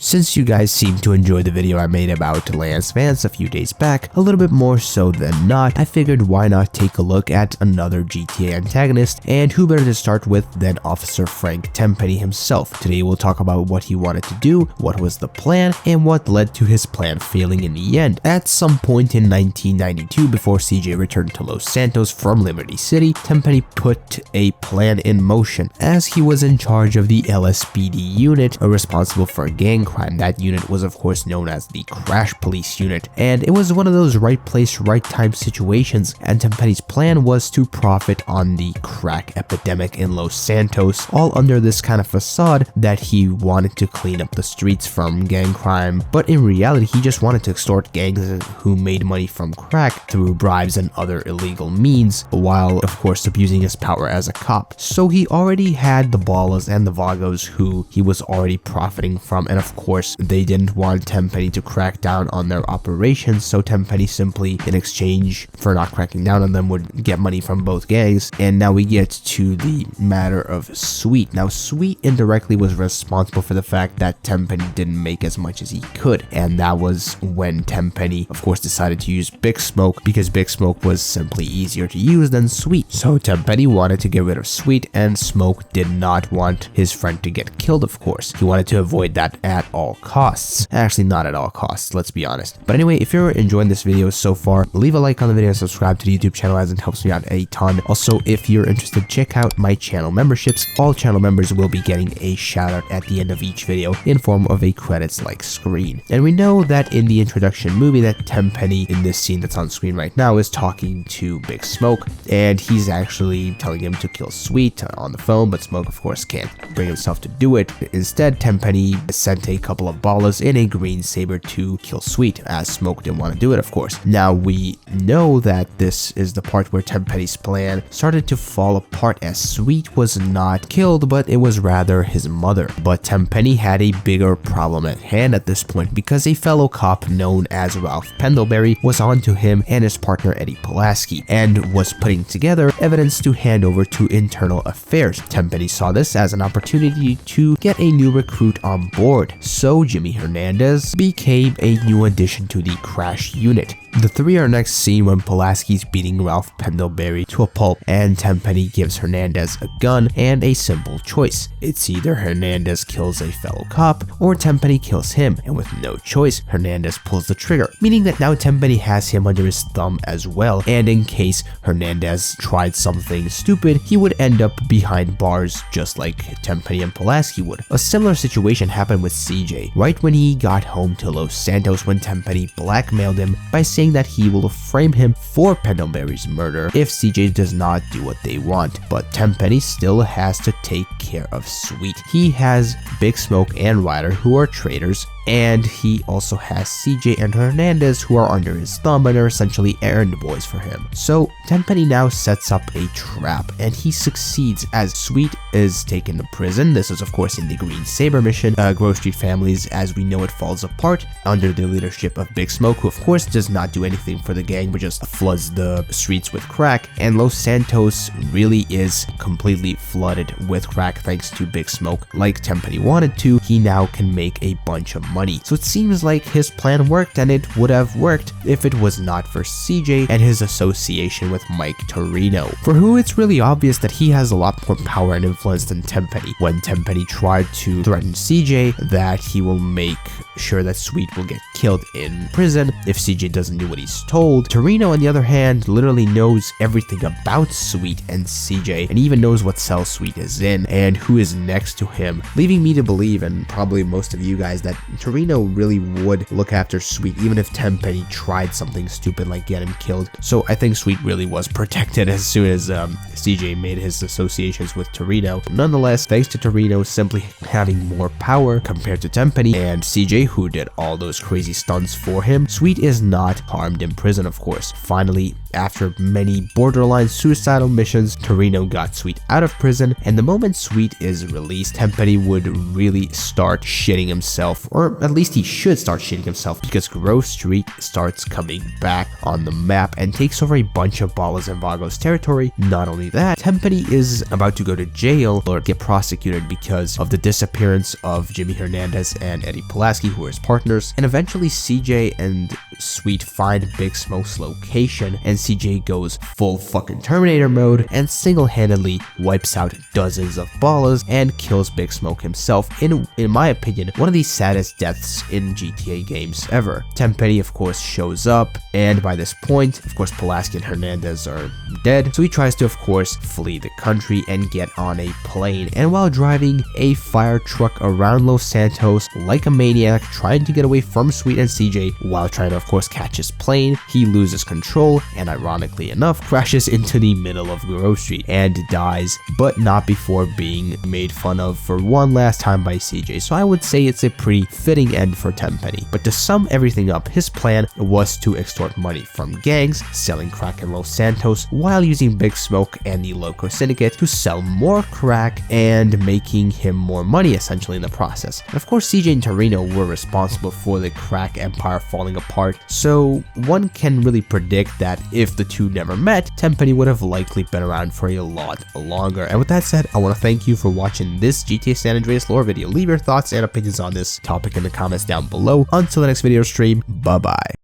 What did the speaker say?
Since you guys seem to enjoy the video I made about Lance Vance a few days back, a little bit more so than not, I figured why not take a look at another GTA antagonist, and who better to start with than Officer Frank Tenpenny himself. Today we'll talk about what he wanted to do, what was the plan, and what led to his plan failing in the end. At some point in 1992, before CJ returned to Los Santos from Liberty City, Tenpenny put a plan in motion, as he was in charge of the LSPD unit, responsible for gang crime. That unit was of course known as the Crash Police Unit, and it was one of those right place, right time situations, and Tenpenny's plan was to profit on the crack epidemic in Los Santos, all under this kind of facade that he wanted to clean up the streets from gang crime, but in reality he just wanted to extort gangs who made money from crack through bribes and other illegal means, while of course abusing his power as a cop. So he already had the Ballas and the Vagos who he was already profiting from, and of course they didn't want Tenpenny to crack down on their operations, so Tenpenny simply, in exchange for not cracking down on them, would get money from both gangs. And now we get to the matter of Sweet. Now Sweet indirectly was responsible for the fact that Tenpenny didn't make as much as he could, and that was when Tenpenny of course decided to use Big Smoke, because Big Smoke was simply easier to use than Sweet. So Tenpenny wanted to get rid of Sweet, and Smoke did not want his friend to get killed, of course. He wanted to avoid that at all costs. Actually, not at all costs, let's be honest. But anyway, if you're enjoying this video so far, leave a like on the video and subscribe to the YouTube channel, as it helps me out a ton. Also, if you're interested, check out my channel memberships. All channel members will be getting a shout out at the end of each video in form of a credits like screen. And we know that in the introduction movie that Tenpenny, in this scene that's on screen right now, is talking to Big Smoke, and he's actually telling him to kill Sweet on the phone, but Smoke of course can't bring himself to do it. Instead, Tenpenny sent a couple of Ballas in a green saber to kill Sweet, as Smoke didn't want to do it, of course. Now we know that this is the part where Tenpenny's plan started to fall apart, as Sweet was not killed, but it was rather his mother. But Tenpenny had a bigger problem at hand at this point, because a fellow cop known as Ralph Pendlebury was onto him and his partner Eddie Pulaski, and was putting together evidence to hand over to Internal Affairs. Tenpenny saw this as an opportunity to get a new recruit on board, so Jimmy Hernandez became a new addition to the Crash unit. The three are next seen when Pulaski's beating Ralph Pendlebury to a pulp, and Tenpenny gives Hernandez a gun and a simple choice. It's either Hernandez kills a fellow cop or Tenpenny kills him, and with no choice, Hernandez pulls the trigger, meaning that now Tenpenny has him under his thumb as well, and in case Hernandez tried something stupid, he would end up behind bars just like Tenpenny and Pulaski would. A similar situation happened with CJ, right when he got home to Los Santos, when Tenpenny blackmailed him by saying that he will frame him for Pendlebury's murder if CJ does not do what they want. But Tenpenny still has to take care of Sweet. He has Big Smoke and Ryder, who are traitors, and he also has CJ and Hernandez, who are under his thumb and are essentially errand boys for him. So Tenpenny now sets up a trap, and he succeeds, as Sweet is taken to prison. This is of course in the Green Saber mission. Grove Street Families, as we know it, falls apart under the leadership of Big Smoke, who of course does not do anything for the gang but just floods the streets with crack, and Los Santos really is completely flooded with crack thanks to Big Smoke. Like Tenpenny wanted to, he now can make a bunch of money. So it seems like his plan worked, and it would have worked if it was not for CJ and his association with Mike Torino, for who it's really obvious that he has a lot more power and influence than Tenpenny. When Tenpenny tried to threaten CJ that he will make sure that Sweet will get killed in prison if CJ doesn't do what he's told, Torino on the other hand literally knows everything about Sweet and CJ, and even knows what cell Sweet is in and who is next to him, leaving me to believe, and probably most of you guys, that Torino really would look after Sweet even if Tenpenny tried something stupid like get him killed. So I think Sweet really was protected as soon as CJ made his associations with Torino. Nonetheless, thanks to Torino simply having more power compared to Tenpenny and CJ, who did all those crazy stunts for him, Sweet is not harmed in prison, of course. Finally, after many borderline suicidal missions, Torino got Sweet out of prison, and the moment Sweet is released, Tenpenny would really start shitting himself, or or at least he should start shitting himself, because Grove Street starts coming back on the map and takes over a bunch of Ballas and Vagos territory. Not only that, Tenpenny is about to go to jail or get prosecuted because of the disappearance of Jimmy Hernandez and Eddie Pulaski, who are his partners, and eventually CJ and Sweet find Big Smoke's location, and CJ goes full fucking Terminator mode and single-handedly wipes out dozens of Ballas and kills Big Smoke himself in my opinion, one of the saddest deaths in GTA games ever. Tenpenny of course shows up, and by this point, of course, Pulaski and Hernandez are dead, so he tries to of course flee the country and get on a plane, and while driving a fire truck around Los Santos like a maniac, trying to get away from Sweet and CJ while trying to of course catch his plane, he loses control and ironically enough crashes into the middle of Grove Street and dies, but not before being made fun of for one last time by CJ. So I would say it's a pretty fitting end for Tenpenny. But to sum everything up, his plan was to extort money from gangs, selling crack in Los Santos, while using Big Smoke and the Loco Syndicate to sell more crack and making him more money essentially in the process. And of course, CJ and Torino were responsible for the crack empire falling apart, so one can really predict that if the two never met, Tenpenny would have likely been around for a lot longer. And with that said, I want to thank you for watching this GTA San Andreas lore video. Leave your thoughts and opinions on this topic in the comments down below. Until the next video stream, bye bye.